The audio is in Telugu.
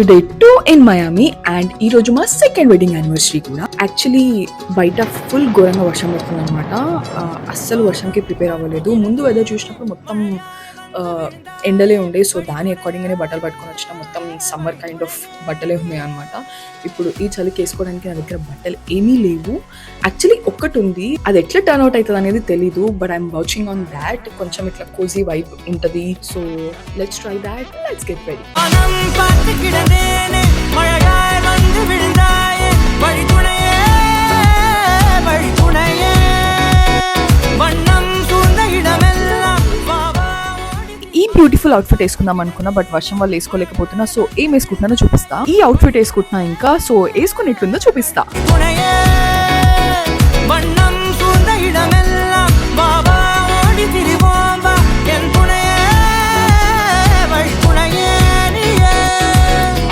డే 2 ఇన్ మయామి అండ్ ఈ రోజు మా సెకండ్ వెడ్డింగ్ యానివర్సరీ కూడా. యాక్చువల్లీ బయట ఫుల్ ఘోరంగా వర్షం పడుతుంది అనమాట. అస్సలు వర్షంకి ప్రిపేర్ అవ్వలేదు. ముందు వెదర్ చూసినప్పుడు మొత్తం ఎండలే ఉండే, సో దాని అకార్డింగ్గానే బట్టలు పట్టుకొని వచ్చిన. మొత్తం సమ్మర్ కైండ్ ఆఫ్ బట్టలే ఉన్నాయి అనమాట. ఇప్పుడు ఈ చలికి వేసుకోవడానికి నా దగ్గర బట్టలు ఏమీ లేవు. యాక్చువల్లీ ఒక్కటి ఉంది, అది ఎట్లా టర్న్ అవుట్ అవుతుంది అనేది తెలీదు, but I'm watching on that. కొంచెం ఇట్లా కోజీ వైబ్ ఉంటుంది. So let's try that, let's get ready. ఈ బ్యూటిఫుల్ అవుట్ఫిట్ వేసుకుందాం అనుకున్నా, బట్ వర్షం వల్ల వేసుకోలేకపోతున్నా. సో ఏం వేసుకుంటున్నానో చూపిస్తా. ఈ అవుట్ఫిట్ వేసుకుంటున్నా ఇంకా, సో వేసుకుని ఎట్లుందో చూపిస్తా.